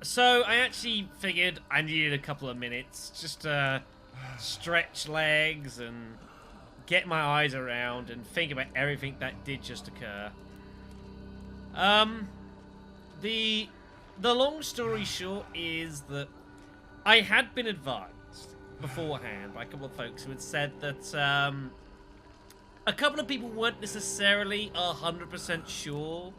So I actually figured I needed a couple of minutes just to stretch legs and get my eyes around and think about everything that did just occur. The long story short is that I had been advised beforehand by a couple of folks who had said that a couple of people weren't necessarily 100% sure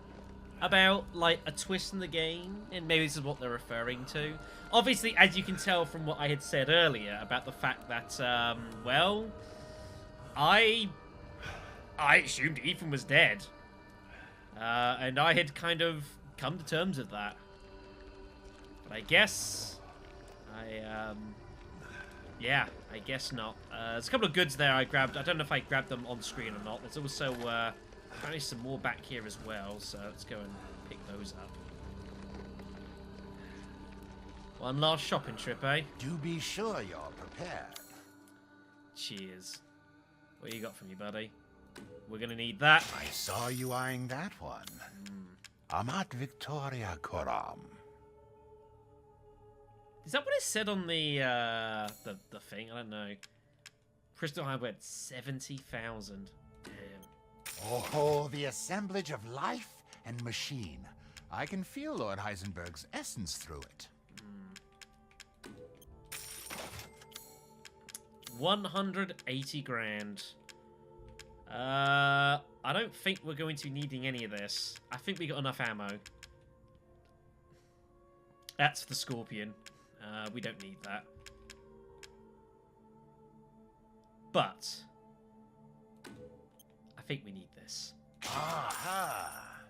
about, like, a twist in the game, and maybe this is what they're referring to. Obviously, as you can tell from what I had said earlier about the fact that, well, I assumed Ethan was dead. And I had kind of come to terms with that. But I guess yeah, I guess not. There's a couple of goods there I grabbed. I don't know if I grabbed them on screen or not. There's also apparently some more back here as well, so let's go and pick those up. One last shopping trip, eh? Do be sure you're prepared. Cheers. What you got for me, buddy? We're gonna need that. I saw you eyeing that one. Amat Victoria Coram. Is that what it said on the thing? I don't know. Crystal Hardware 70,000. Damn. Oh, the assemblage of life and machine. I can feel Lord Heisenberg's essence through it. 180 grand. I don't think we're going to be needing any of this. I think we got enough ammo. That's the Scorpion. We don't need that. But I think we need this. Aha!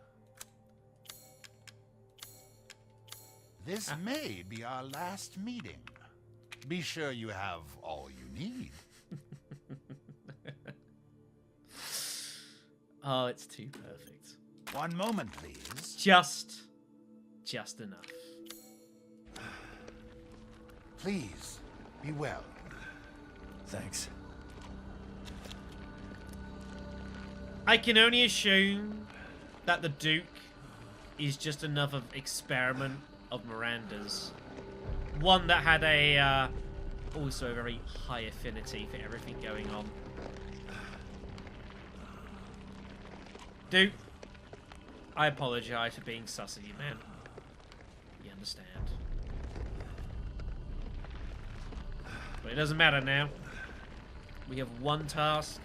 This may be our last meeting. Be sure you have all you need. Oh, it's too perfect. One moment, please. Just enough. Please, be well. Thanks. I can only assume that the Duke is just another experiment of Miranda's. One that had a, also a very high affinity for everything going on. Duke, I apologize for being sus of you, man. You understand. But it doesn't matter now. We have one task,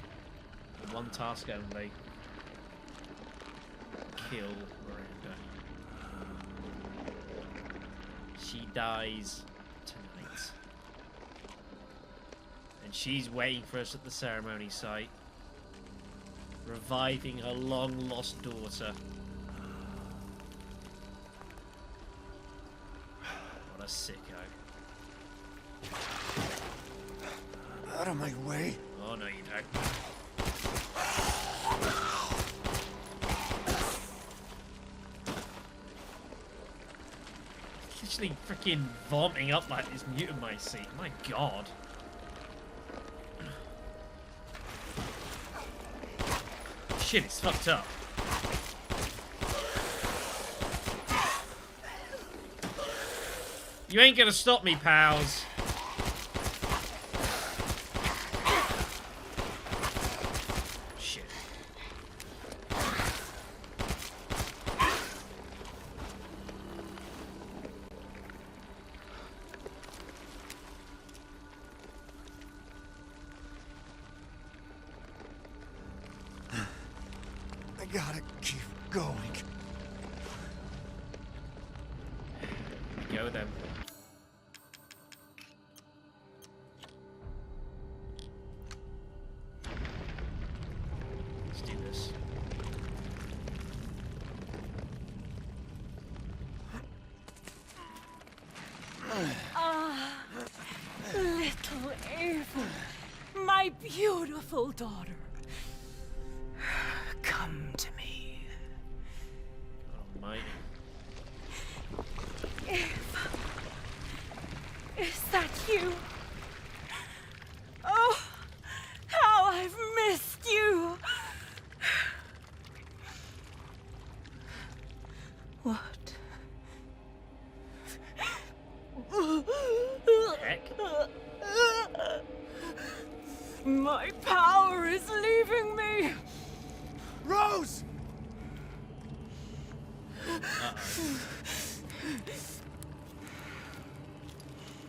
and one task only. Kill Miranda. She dies tonight. And she's waiting for us at the ceremony site, reviving her long-lost daughter. What a sicko. Out of my way. Oh, no, you don't. Literally freaking vomiting up like this mute in my seat. My god. Shit, it's fucked up. You ain't gonna stop me, pals. Shit. I gotta keep going. Go then. Let's do this. Ah, little Ava, my beautiful daughter. Come to me. Almighty. Ava, is that you? Oh, how I've missed you. What? Heck. My power is leaving me. Rose!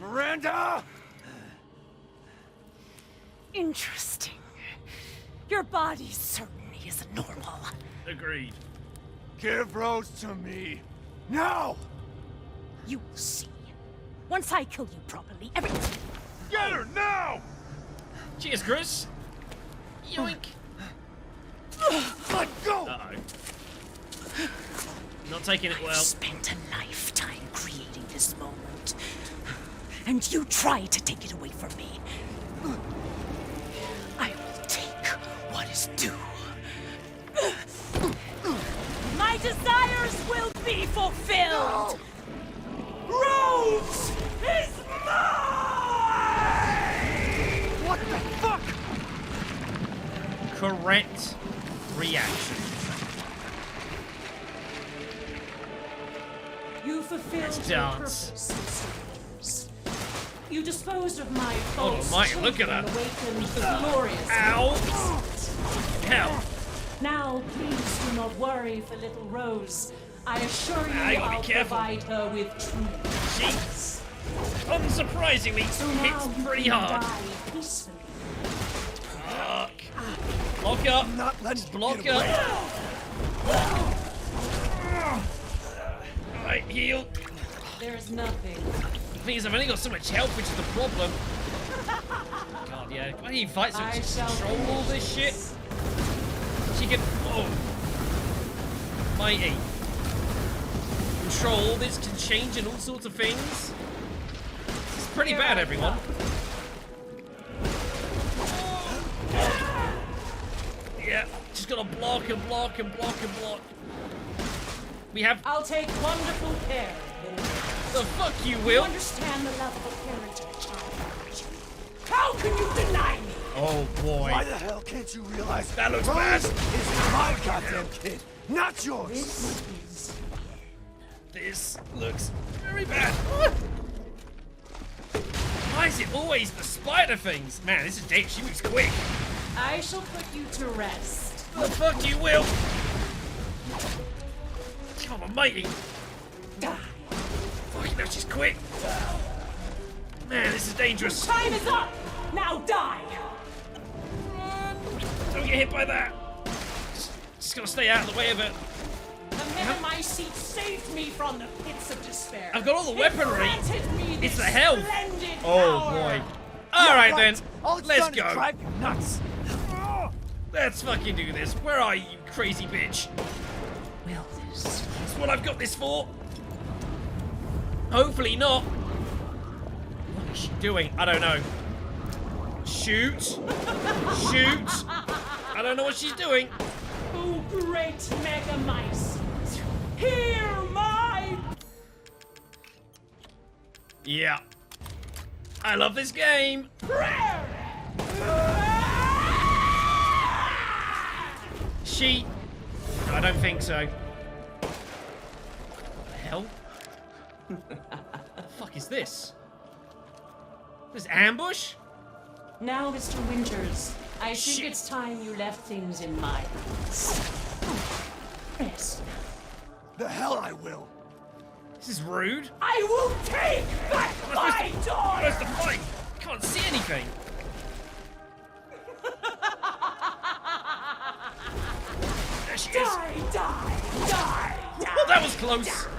Miranda! Interesting. Your body certainly isn't normal. Agreed. Give Rose to me. Now! You will see. Once I kill you properly, everything. Get her now! Cheers, Chris. Yoink. Let go! Uh-oh. Not taking it I've well. spent a lifetime creating this moment. And you try to take it away from me. I will take what is due. My desires will be fulfilled! Rose is mine! What the fuck? Correct reaction. You fulfilled Let's your dance. purpose, Mr. Williams. You disposed of my Oh, false my, children look at and her. awakened the glorious. Ow! Hell. Now, please do not worry for little Rose. I assure you, I gotta be I'll careful. provide her with true Jeez. Unsurprisingly, So now hits you pretty can hard. die peacefully. Fuck. Block up. I'm not letting you Block get away. up. Alright, heal. There's nothing. The thing is, I've only got so much health, which is the problem. God, yeah. Why do you fight so I much to shall control all this shit? She can. Oh. Mighty. Control all this, can change and all sorts of things. It's pretty bad, everyone. Yeah, just gotta block and block and block and block. We have. I'll take wonderful care of it. The fuck you You will. understand the love of a parent and a child. How can you deny me? Oh boy. Why the hell can't you realize That looks Rose bad. is my goddamn kid, not yours? This is This looks very bad. Why is it always the spider things? Man, this is dangerous. She moves quick. I shall put you to rest. The fuck you will. Come on, matey. Die. Fucking hell, she's quick. Man, this is dangerous. Time is up! Now die! Don't get hit by that. Just gotta stay out of the way of it. The Metamycete saved me from the pits of despair. I've got all the It weaponry. granted me It's this the health. splendid Oh power. boy. Alright then. All it's Let's done is go. drive you nuts. Let's fucking do this. Where are you, you crazy bitch? Will this? That's what I've got this for. Hopefully not. What is she doing? I don't know. Shoot. Shoot. I don't know what she's doing. Oh, great Megamycete! Hear my... Yeah. I love this game. prayer! She... No, I don't think so. What the hell? The fuck is this? This ambush? Now, Mr. Winters, I think Shit. it's time you left things in my hands. Rest. The hell I will. This is rude. I will take back my daughter! Where's the fight? Can't see anything. There she is. Die, die, die, die! Oh, that was close. Die.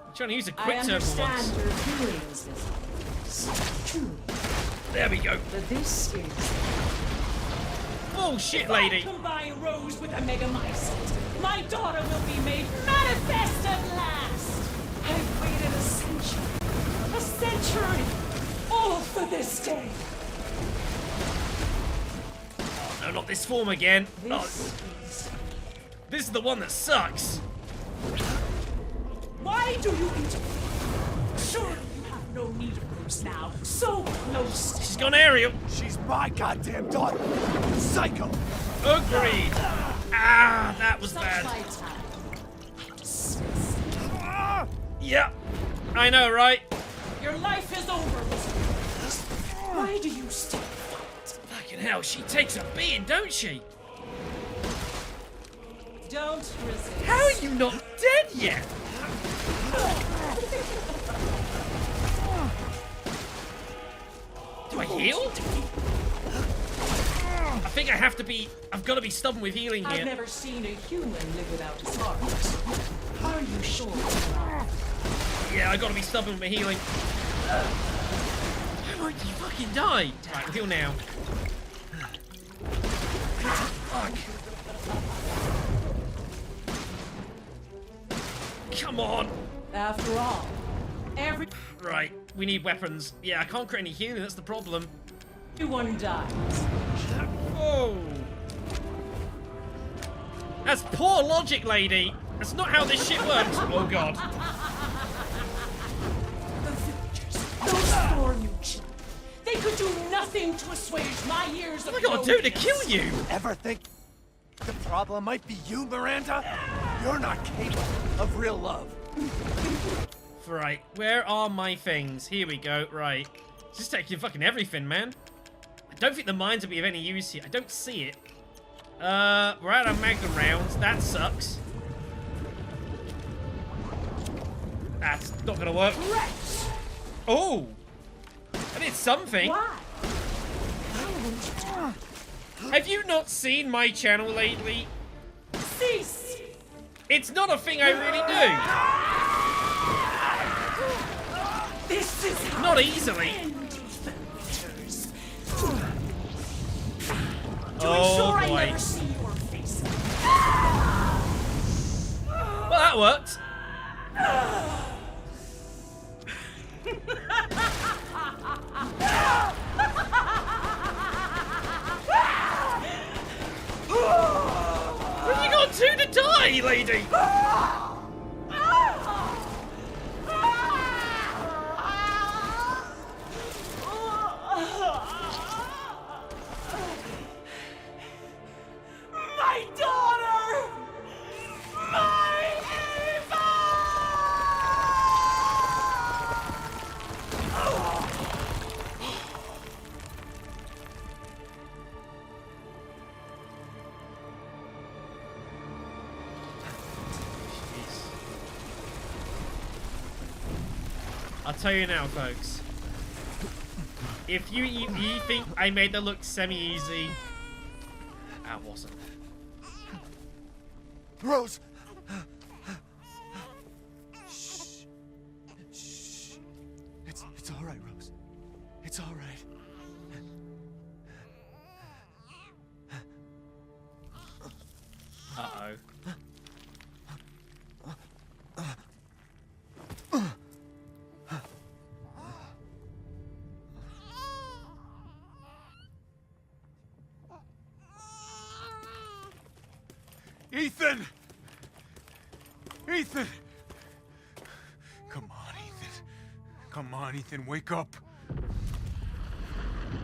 I'm trying to use a I quick turn for understand once. your feelings, Mr. Truly, There we go. but this is... Bullshit, If lady. I combine Rose with a Megamycete, my daughter will be made manifest at last! I've waited a century, all for this day. No, not this form again. Oh, This is... this is the one that sucks. Why do you interfere? Surely you have no need of Rose now. So close. She's gone aerial. She's my goddamn daughter. Psycho. Agreed. Ah, that was Such bad. vitality. How disgusting. Yeah, I know, right? Your life is over, Wizard. Why do you still fight? Fucking hell, she takes a beating, don't she? Don't resist. How are you not dead yet? Do I heal? I think I have to be... I've got to be stubborn with healing here. I've never seen a human live without his heart. Are you sure? Yeah, I got to be stubborn with my healing. Why won't you fucking die? Right, heal now. Fuck. Come on. After all, Right, we need weapons. Yeah, I can't create any healing, that's the problem. everyone dies. Oh. That's poor logic, lady. That's not how this shit works. Oh, God. The villagers, those poor new children, they could do nothing to assuage my years of What am I gotta do to loneliness. kill you? Ever think the problem might be you, Miranda? You're not capable of real love. Right, where are my things? Here we go, right. Just taking fucking everything, man. I don't think the mines will be of any use here. I don't see it. We're out of magnum rounds. That sucks. That's not gonna work. Wretch! Oh! I did something. Why? Have you not seen my channel lately? Cease! It's not a thing I really do. This is how Not easily. villagers. To Oh, ensure I boy. never see your face. Well, that worked. What have you got to die, lady? My daughter! My Eva! I'll tell you now, folks. If you think I made that look semi-easy, I wasn't. Rose! Shh. Shh. It's all right, Rose. It's all right. Uh-oh. Ethan! Ethan! Come on, Ethan. Come on, Ethan, wake up.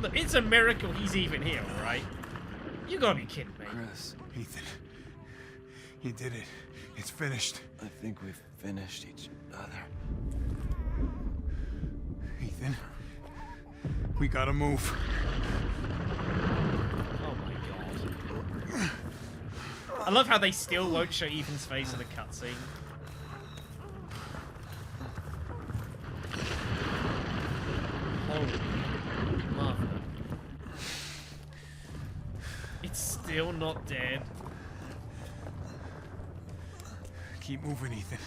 Look, it's a miracle he's even here, alright? You gotta be kidding me. Chris, Ethan, you did it. It's finished. I think we've finished each other. Ethan, we gotta move. Oh my god. I love how they still won't show Ethan's face in a cutscene. Holy mother. It's still not dead. Keep moving, Ethan.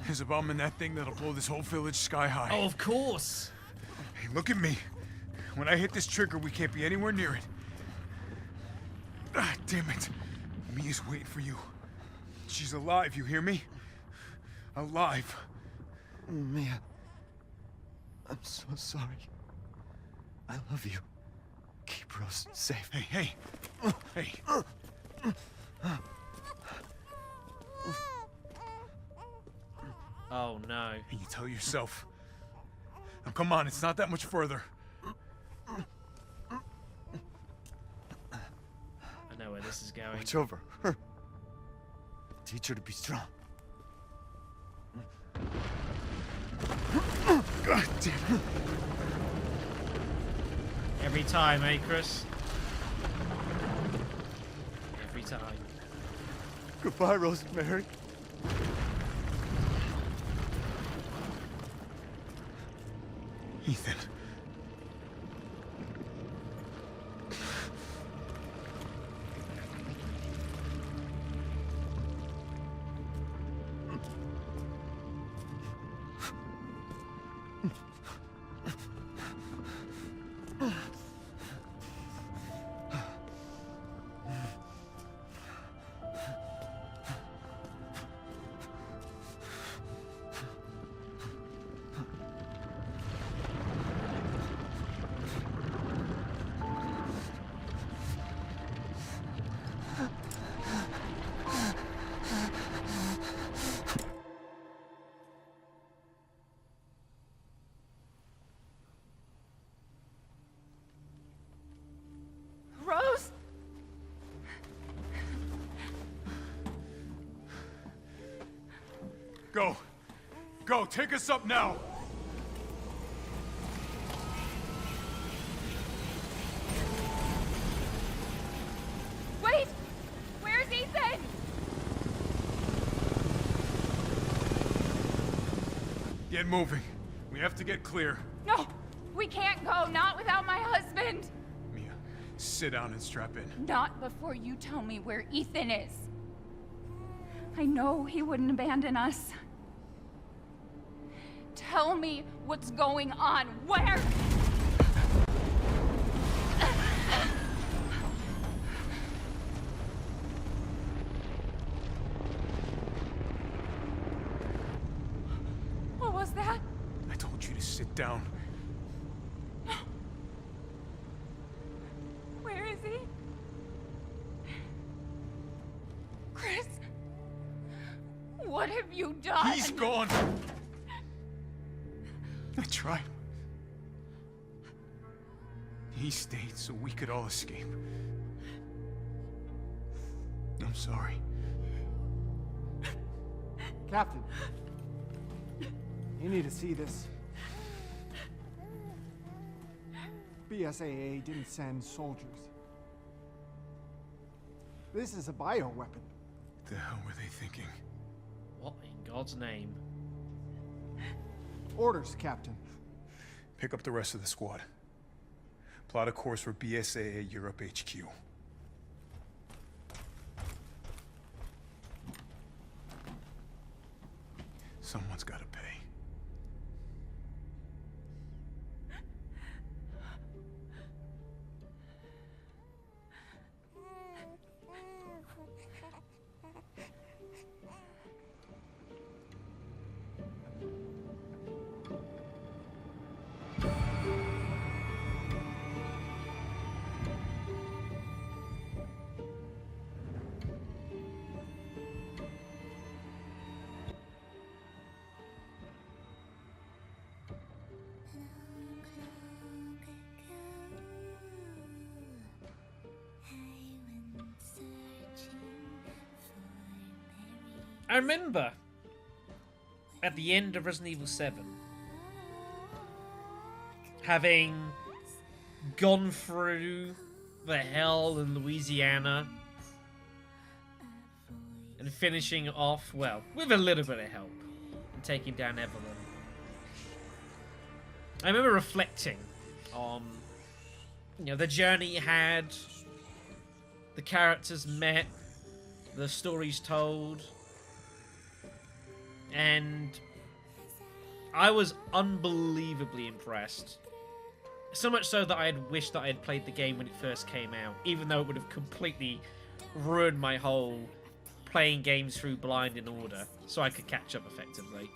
There's a bomb in that thing that'll blow this whole village sky high. Oh, of course. Hey, look at me. When I hit this trigger, we can't be anywhere near it. Ah, damn it. Mia's waiting for you. She's alive, you hear me? Alive. Mia, I'm so sorry. I love you. Keep Rose safe. Hey, hey. Hey. Oh no. And you tell yourself. Now, come on, it's not that much further. I know where this is going. Watch over her. Teach her to be strong. damn it. Every time, eh, Chris? Every time. Goodbye, Rosemary. Ethan. Rose? Go. Go, take us up now. Wait! Where's Ethan? Get moving. We have to get clear. No! We can't go, not without my husband! Mia, sit down and strap in. Not before you tell me where Ethan is. I know he wouldn't abandon us. Tell me what's going on. Where? What was that? I told you to sit down. Where is he? Chris? What have you done? He's gone. I tried. He stayed so we could all escape. I'm sorry. Captain, you need to see this. BSAA didn't send soldiers. This is a bioweapon. The hell were they thinking? What in God's name? Orders, Captain. Pick up the rest of the squad. Plot a course for BSAA Europe HQ. Someone's gotta pay. I remember at the end of Resident Evil 7 having gone through the hell in Louisiana and finishing off, well, with a little bit of help and taking down Evelyn. I remember reflecting on, you know, the journey you had, the characters met, the stories told. And I was unbelievably impressed. So much so that I had wished that I had played the game when it first came out, even though it would have completely ruined my whole playing games through blind in order, so I could catch up effectively.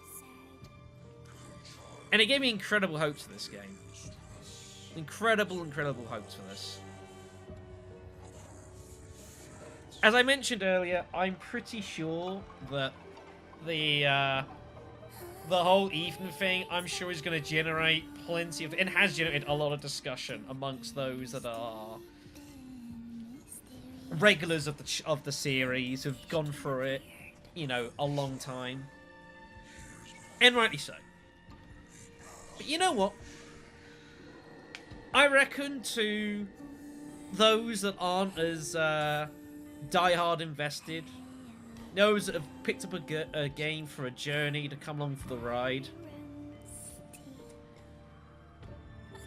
And it gave me incredible hopes for this game. Incredible hopes for this. As I mentioned earlier, I'm pretty sure that the whole Ethan thing, I'm sure, is going to generate plenty of, and has generated a lot of discussion amongst those that are regulars of the series, who've gone through it, you know, a long time, and rightly so, You know what? I reckon to those that aren't as die-hard invested, those that have picked up a game for a journey to come along for the ride,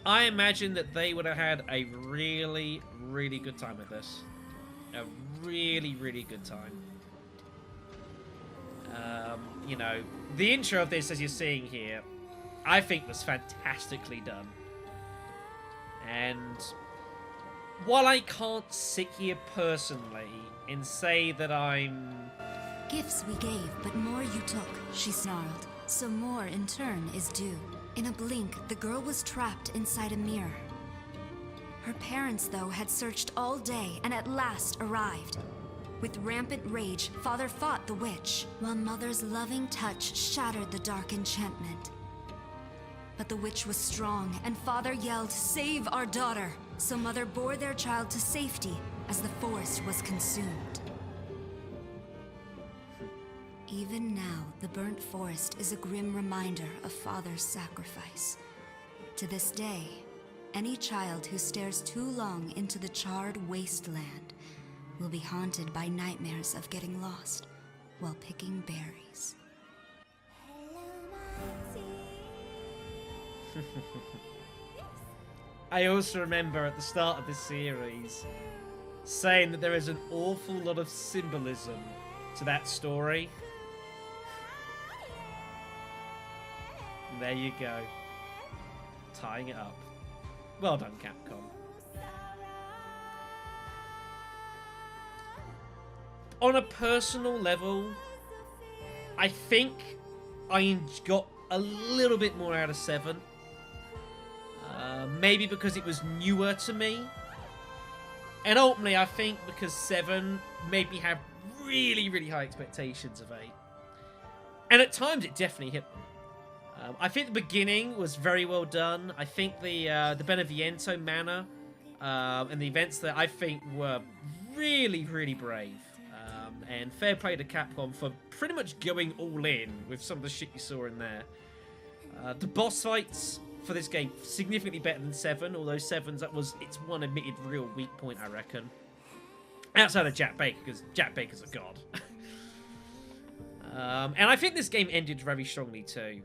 I imagine that they would have had a really, really good time with this. A really, really good time. You know, the intro of this, as you're seeing here, I think was fantastically done. And while I can't sit here personally and say that I'm... Gifts we gave, but more you took, she snarled. So more in turn is due. In a blink, the girl was trapped inside a mirror. Her parents, though, had searched all day and at last arrived. With rampant rage, Father fought the witch, while Mother's loving touch shattered the dark enchantment. But the witch was strong, and Father yelled, "Save our daughter!" So Mother bore their child to safety as the forest was consumed. Even now, the burnt forest is a grim reminder of Father's sacrifice. To this day, any child who stares too long into the charred wasteland will be haunted by nightmares of getting lost while picking berries. I also remember at the start of this series saying that there is an awful lot of symbolism to that story. And there you go. Tying it up. Well done, Capcom. On a personal level, I think I got a little bit more out of 7. Maybe because it was newer to me. And ultimately, I think because 7 made me have really, really high expectations of 8. And at times, it definitely hit them. I think the beginning was very well done. I think the Beneviento manor and the events there, I think, were really, really brave. And fair play to Capcom for pretty much going all in with some of the shit you saw in there. The boss fights for this game significantly better than 7, although 7's its one admitted real weak point, I reckon. Outside of Jack Baker, because Jack Baker's a god. And I think this game ended very strongly too.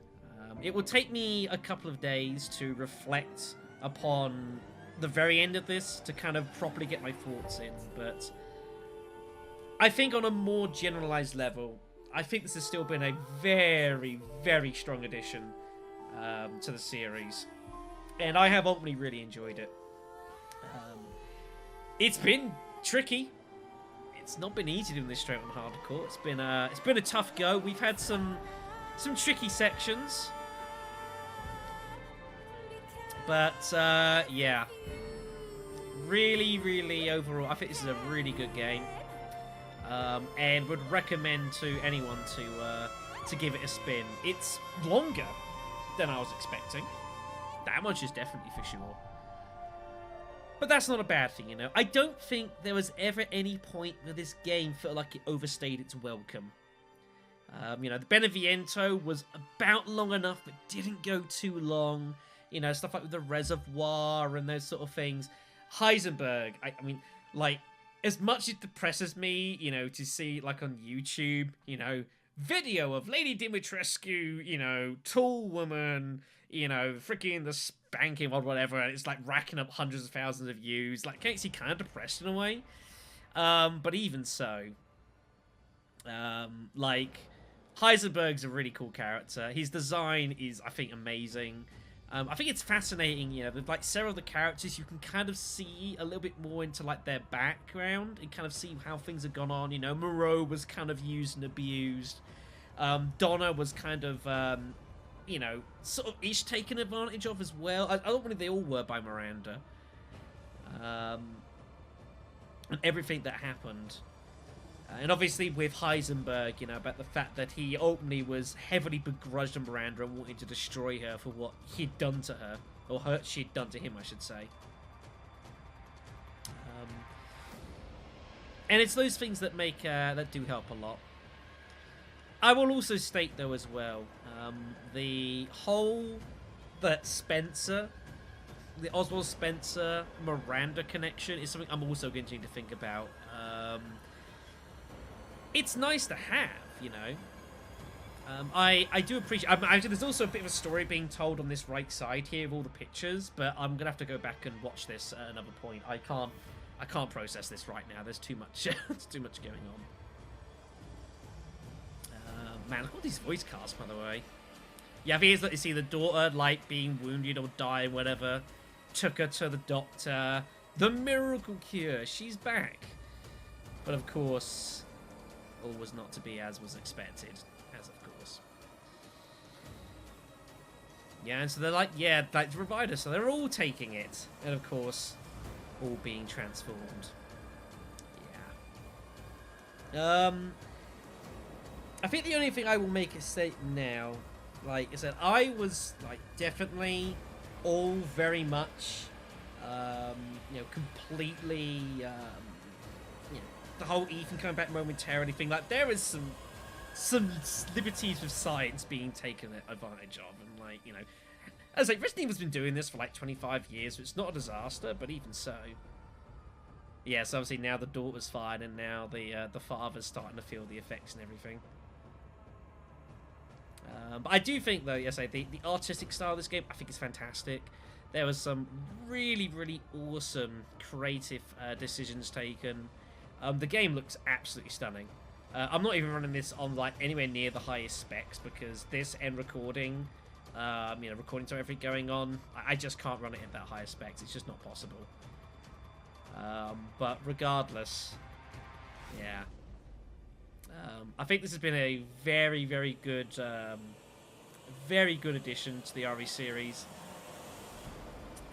It will take me a couple of days to reflect upon the very end of this to kind of properly get my thoughts in, but I think on a more generalized level, I think this has still been a very, very strong addition to the series, and I have ultimately really enjoyed it. It's been tricky. It's not been easy doing this straight on hardcore. It's been a tough go. We've had some tricky sections, but yeah, really, really overall, I think this is a really good game. And would recommend to anyone to give it a spin. It's longer than I was expecting. That much is definitely for sure. But that's not a bad thing, you know. I don't think there was ever any point where this game felt like it overstayed its welcome. You know, the Beneviento was about long enough, but didn't go too long. You know, stuff like with the reservoir and those sort of things. Heisenberg, I mean, like, as much as it depresses me, you know, to see, like, on YouTube, you know, video of Lady Dimitrescu, you know, tall woman, you know, freaking the spanking or whatever, and it's, like, racking up hundreds of thousands of views. Like, makes you kind of depressed in a way. But even so, like, Heisenberg's a really cool character. His design is, I think, amazing. I think it's fascinating, you know, with, like, several of the characters, you can kind of see a little bit more into, like, their background and kind of see how things have gone on. You know, Moreau was kind of used and abused. Donna was kind of, you know, sort of ish taken advantage of as well. I don't think they all were by Miranda. And everything that happened. And obviously with Heisenberg, you know, about the fact that he openly was heavily begrudged on Miranda and wanted to destroy her for what he'd done to her. Or she'd done to him, I should say. And it's those things that make, that do help a lot. I will also state, though, as well, the that Spencer, the Oswald Spencer Miranda connection, is something I'm also going to need to think about. It's nice to have, you know. I do appreciate. Actually, there's also a bit of a story being told on this right side here of all the pictures, but I'm gonna have to go back and watch this at another point. I can't process this right now. There's too much. There's too much going on. Man, look at all these voice casts, by the way. Yeah, here's that you see the daughter, like, being wounded or dying, whatever. Took her to the doctor. The miracle cure. She's back. But of course, all was not to be as was expected. As of course. Yeah, and so they're like, yeah, like the provider. So they're all taking it, and of course, all being transformed. Yeah. I think the only thing I will make a statement now, like I said, I was like definitely all very much, you know, completely, you know, the whole Ethan coming back momentarily thing. Like there is some liberties with science being taken advantage of, and like, you know, as I say, Resident Evil's been doing this for like 25 years, so it's not a disaster, but even so. Yeah, so obviously now the daughter's fine, and now the father's starting to feel the effects and everything. But I do think, though, yes, the artistic style of this game, I think is fantastic. There was some really, really awesome creative decisions taken. The game looks absolutely stunning. I'm not even running this on like anywhere near the highest specs because this and recording, you know, recording to everything going on, I just can't run it at that higher specs. It's just not possible. But regardless, yeah. I think this has been a very, very good addition to the RE series,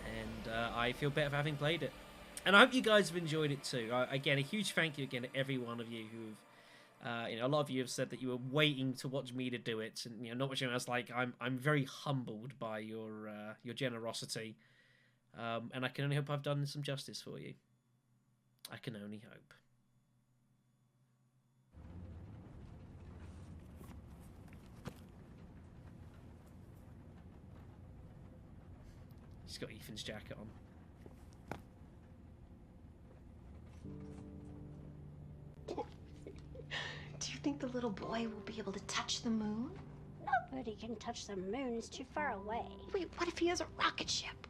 and I feel better for having played it. And I hope you guys have enjoyed it too. Again, a huge thank you again to every one of you who've, you know, a lot of you have said that you were waiting to watch me to do it, and you know, not much else. Like I'm very humbled by your generosity, and I can only hope I've done some justice for you. I can only hope. He's got Ethan's jacket on. Do you think the little boy will be able to touch the moon? Nobody can touch the moon. It's too far away. Wait, what if he has a rocket ship?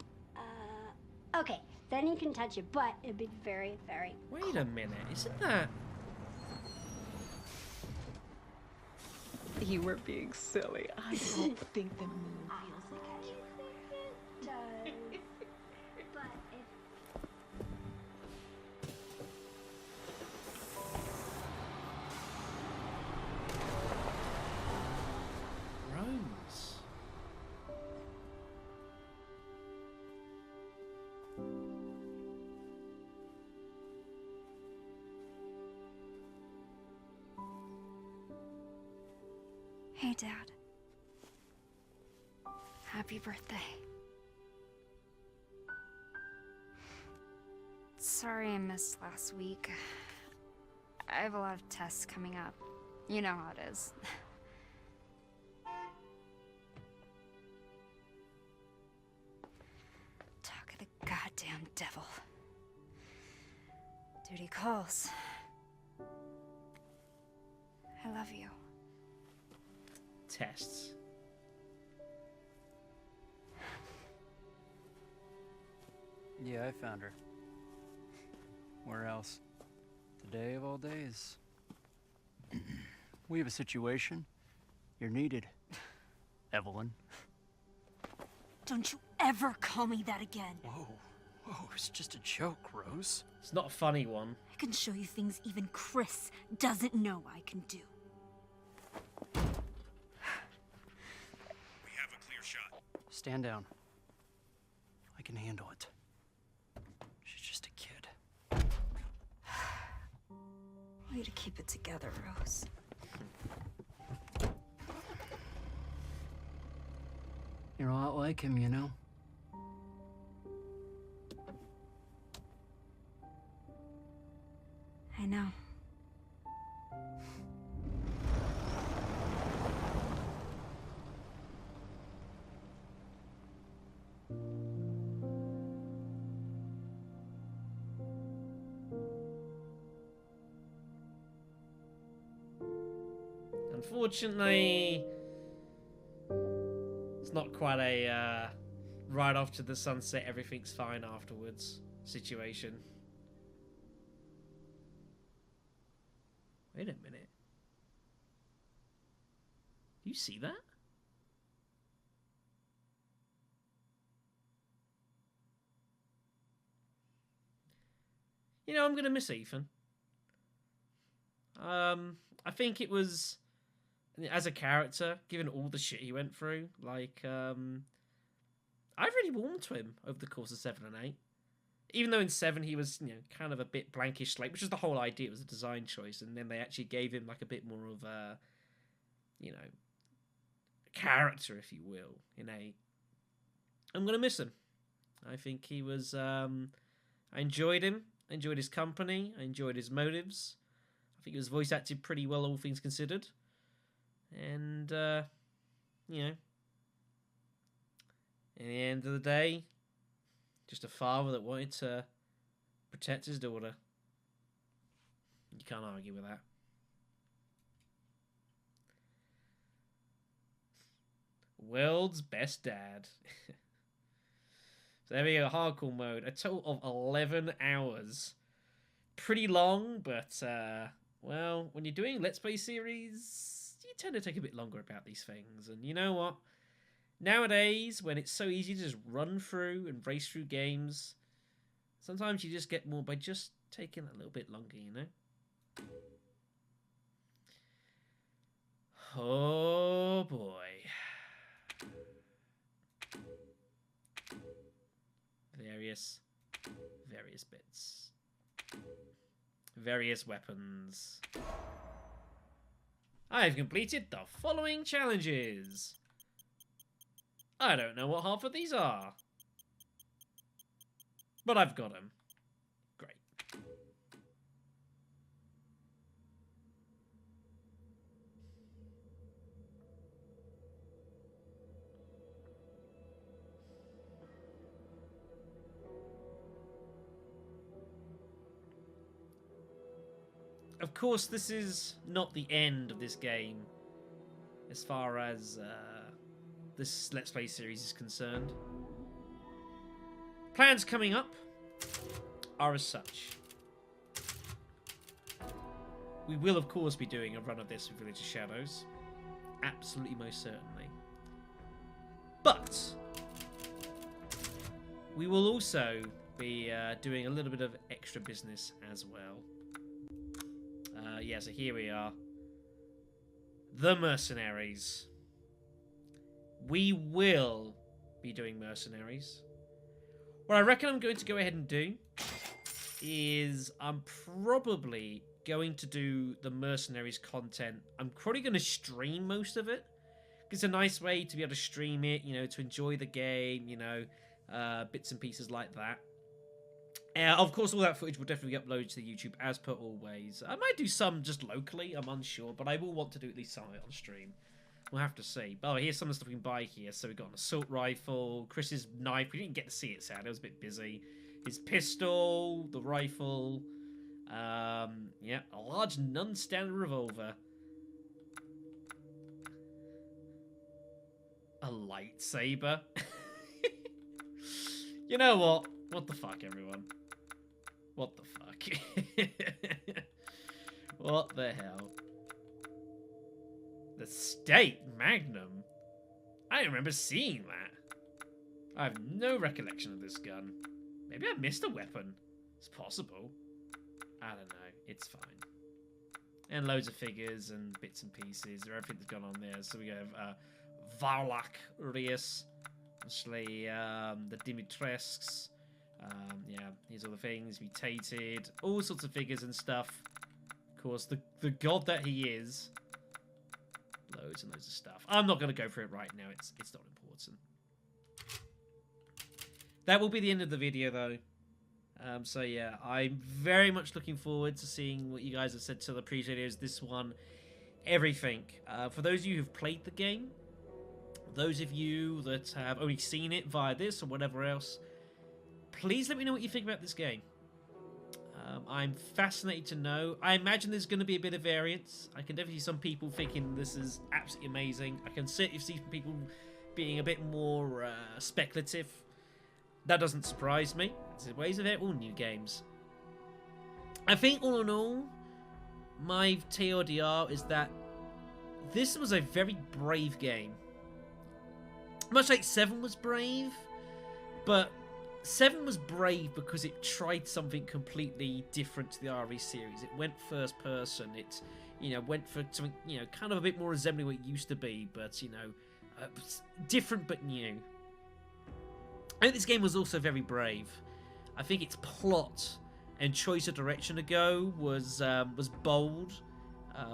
Okay, then he can touch it, but it'd be very, very Wait a minute, isn't that... You were being silly. I don't think the moon feels like a it does. But if... Rose. Hey, Dad. Happy birthday. Sorry I missed last week. I have a lot of tests coming up. You know how it is. Talk of the goddamn devil. Duty calls. I love you. Tests. Yeah, I found her. Where else? Today of all days. We have a situation. You're needed, Evelyn. Don't you ever call me that again. Whoa, it's just a joke, Rose. It's not a funny one. I can show you things even Chris doesn't know I can do. We have a clear shot. Stand down. I can handle it. She's just a kid. Way to keep it together, Rose. You're a lot like him, you know? I know. unfortunately, it's not quite a right off to the sunset, everything's fine afterwards situation. Wait a minute. Do you see that? You know, I'm gonna miss Ethan. I think it was, as a character, given all the shit he went through, like, I've really warmed to him over the course of 7 and 8. Even though in 7 he was, you know, kind of a bit blankish slate, which is the whole idea. It was a design choice, and then they actually gave him like a bit more of a, you know, character, if you will, in 8. I'm gonna miss him. I think he was, I enjoyed him. I enjoyed his company. I enjoyed his motives. I think he was voice acted pretty well, all things considered. And, you know, at the end of the day, just a father that wanted to protect his daughter. You can't argue with that. World's best dad. So there we go, hardcore mode. A total of 11 hours. Pretty long, but, well, when you're doing Let's Play series, you tend to take a bit longer about these things. And you know what? Nowadays, when it's so easy to just run through and race through games, sometimes you just get more by just taking a little bit longer, you know? Oh, boy. Various bits. Various weapons. I've completed the following challenges. I don't know what half of these are, but I've got them. Great. Of course, this is not the end of this game, as far as this Let's Play series is concerned. Plans coming up are as such. We will, of course, be doing a run of this with Village of Shadows. Absolutely, most certainly. But we will also be doing a little bit of extra business as well. Yeah, so here we are. The Mercenaries. We will be doing Mercenaries. What I reckon I'm going to go ahead and do is I'm probably going to do the Mercenaries content. I'm probably going to stream most of it. It's a nice way to be able to stream it, you know, to enjoy the game, you know, bits and pieces like that. Of course, all that footage will definitely get uploaded to the YouTube as per always. I might do some just locally, I'm unsure, but I will want to do at least some of it on stream. We'll have to see. Oh, here's some of the stuff we can buy here. So we've got an assault rifle, Chris's knife. We didn't get to see it, sad. I was a bit busy. His pistol, the rifle. Yeah, a large non-standard revolver. A lightsaber. You know what? What the fuck, everyone? What the fuck? What the hell? The State Magnum? I don't remember seeing that. I have no recollection of this gun. Maybe I missed a weapon. It's possible. I don't know. It's fine. And loads of figures and bits and pieces. Everything that's gone on there. So we have Varlak Rius. Obviously, the Dimitresques. Yeah, here's all the things. Mutated. All sorts of figures and stuff. Of course, the god that he is. Loads and loads of stuff. I'm not going to go through it right now. It's not important. That will be the end of the video, though. So yeah, I'm very much looking forward to seeing what you guys have said to the previous videos. This one, everything. For those of you who've played the game, those of you that have only seen it via this or whatever else, please let me know what you think about this game. I'm fascinated to know. I imagine there's going to be a bit of variance. I can definitely see some people thinking this is absolutely amazing. I can certainly see some people being a bit more speculative. That doesn't surprise me. It's the ways of it, all new games. I think all in all, my TLDR is that this was a very brave game. Much like 7 was brave, but 7 was brave because it tried something completely different to the RE series. It went first person. It, went for something, kind of a bit more resembling what it used to be, but, different but new. I think this game was also very brave. I think its plot and choice of direction to go was bold.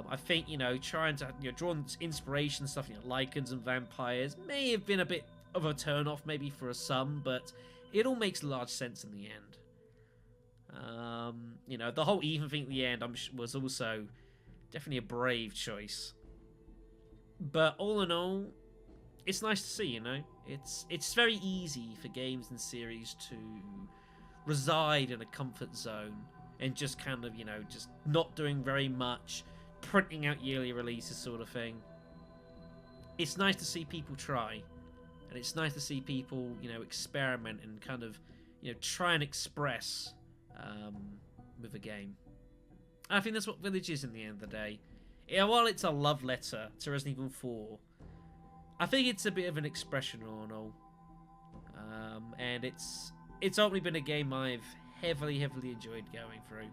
I think, trying to draw inspiration stuff, lichens and vampires may have been a bit of a turn-off maybe for some, but it all makes large sense in the end. The whole even thing at the end was also definitely a brave choice. But all in all, it's nice to see, It's very easy for games and series to reside in a comfort zone and just kind of, just not doing very much, printing out yearly releases sort of thing. It's nice to see people try, and it's nice to see people, experiment and kind of, try and express with a game. I think that's what Village is in the end of the day. While it's a love letter to Resident Evil 4, I think it's a bit of an expression on all. And it's ultimately been a game I've heavily enjoyed going through.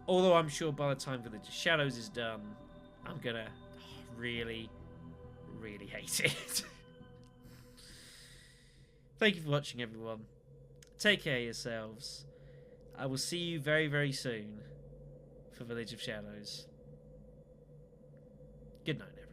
Although I'm sure by the time Village of Shadows is done, I'm gonna really hate it. Thank you for watching, everyone. Take care of yourselves. I will see you very soon for Village of Shadows. Good night, everyone.